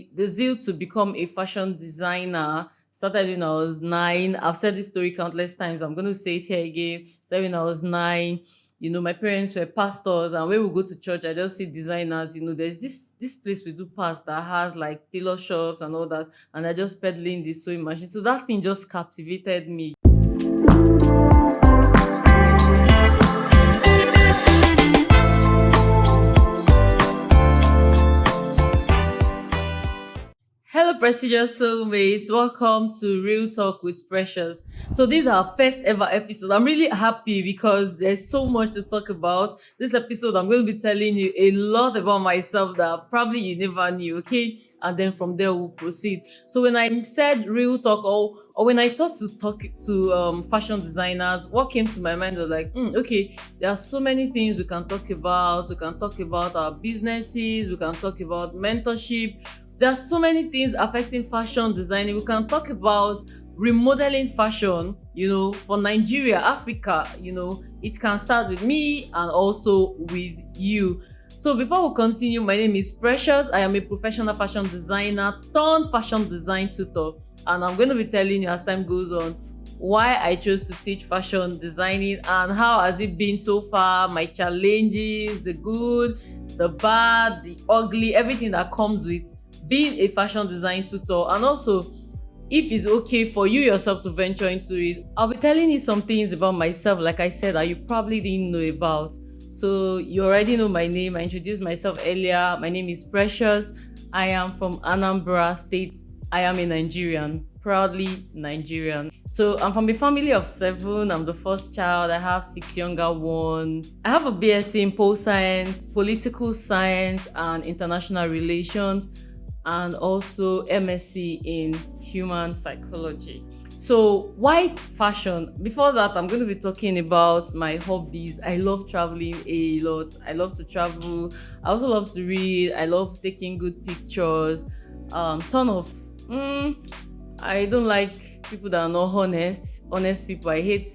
The zeal to become a fashion designer started when I was 9. I've said this story countless times. I'm going to say it here again. Started when I was 9. My parents were pastors, and when we go to church, I just see designers. There's this place we do pass that has like tailor shops and all that, and I just peddling the sewing machine. So that thing just captivated me. Hello, prestigious soulmates. Welcome to Real Talk with Precious. So, this is our first ever episode. I'm really happy because there's so much to talk about. This episode, I'm going to be telling you a lot about myself that probably you never knew, okay? And then from there, we'll proceed. So, when I said Real Talk, or when I thought to talk to fashion designers, what came to my mind was like, okay, there are so many things we can talk about. We can talk about our businesses, we can talk about mentorship. There are so many things affecting fashion designing. We can talk about remodeling fashion, for Nigeria, Africa, it can start with me and also with you. So before we continue, my name is Precious. I am a professional fashion designer turned fashion design tutor. And I'm going to be telling you as time goes on why I chose to teach fashion designing and how has it been so far, my challenges, the good, the bad, the ugly, everything that comes with being a fashion design tutor, and also if it's okay for you yourself to venture into it. I'll be telling you some things about myself, like I said, that you probably didn't know about. So you already know my name. I introduced myself earlier. My name is Precious. I am from Anambra State. I am a Nigerian, proudly Nigerian. So I'm from a family of 7. I'm the first child. I have 6 younger ones. I have a BSc in pol science, political science, and international relations, and also MSc in human psychology. So why fashion? Before that, I'm going to be talking about my hobbies. I love traveling a lot. I love to travel. I also love to read. I love taking good pictures. Ton of I don't like people that are not honest people. I hate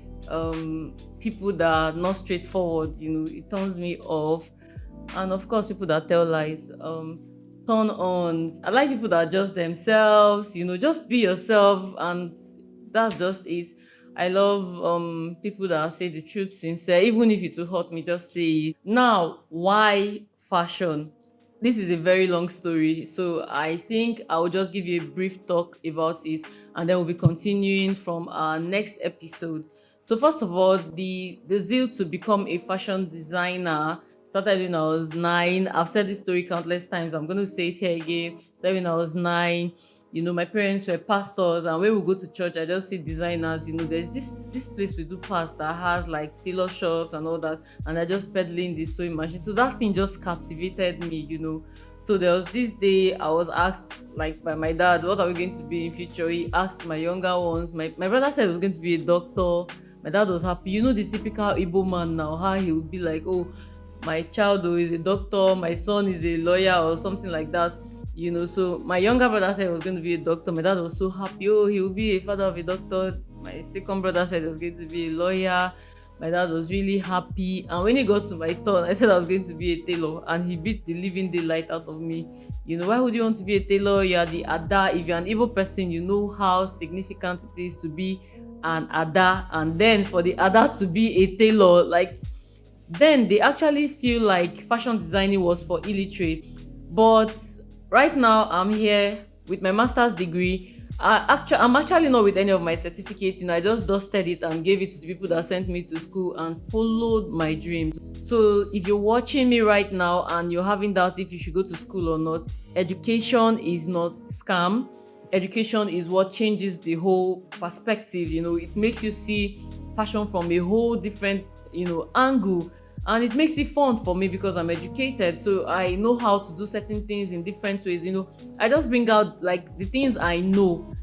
people that are not straightforward. It turns me off. And of course, people that tell lies. Turn ons. I like people that are just themselves, just be yourself, and that's just it. I love people that say the truth sincere, even if it will hurt me, just say it. Now, why fashion? This is a very long story, so I think I will just give you a brief talk about it, and then we'll be continuing from our next episode. So first of all, the zeal to become a fashion designer started when I was 9. I've said this story countless times. I'm going to say it here again. Started when I was 9. My parents were pastors, and when we go to church, I just see designers. There's this place we do pass that has like tailor shops and all that, and I just peddling the sewing machine. So that thing just captivated me. So there was this day I was asked like by my dad, what are we going to be in future? He asked my younger ones. My brother said he was going to be a doctor. My dad was happy. The typical Igbo man now, how he would be like, oh, my child is a doctor, my son is a lawyer or something like that. So my younger brother said he was going to be a doctor. My dad was so happy. Oh, he will be a father of a doctor. My second brother said he was going to be a lawyer. My dad was really happy. And when he got to my turn, I said I was going to be a tailor, and he beat the living daylight out of me. Why would you want to be a tailor? You are the Ada. If you're an Igbo person, you know how significant it is to be an Ada, and then for the Ada to be a tailor, like, then they actually feel like fashion designing was for illiterate. But right now I'm here with my master's degree. I'm actually not with any of my certificates. I just dusted it and gave it to the people that sent me to school and followed my dreams. So if you're watching me right now and you're having doubts if you should go to school or not, education is not scam. Education is what changes the whole perspective. It makes you see fashion from a whole different angle, and it makes it fun for me because I'm educated, so I know how to do certain things in different ways. I just bring out like the things I know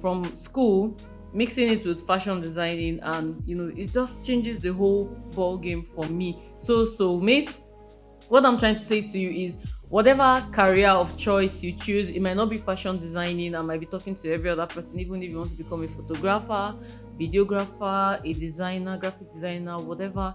from school, mixing it with fashion designing, and it just changes the whole ball game for me. So mate, what I'm trying to say to you is, whatever career of choice you choose, it might not be fashion designing. I might be talking to every other person, even if you want to become a photographer, videographer, a designer, graphic designer, whatever.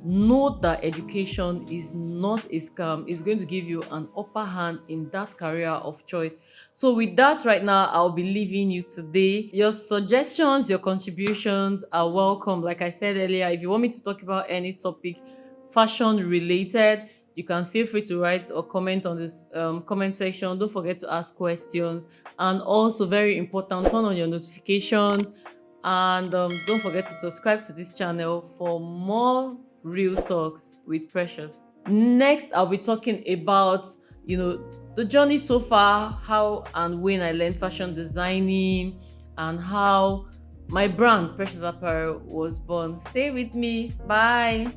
know that education is not a scam. It's going to give you an upper hand in that career of choice. So with that, right now, I'll be leaving you today. Your suggestions, your contributions are welcome. Like I said earlier, if you want me to talk about any topic fashion related, you can feel free to write or comment on this comment section. Don't forget to ask questions, and also very important, turn on your notifications, and don't forget to subscribe to this channel for more real talks with Precious. Next, I'll be talking about, the journey so far, how and when I learned fashion designing, and how my brand, Precious Apparel, was born. Stay with me. Bye.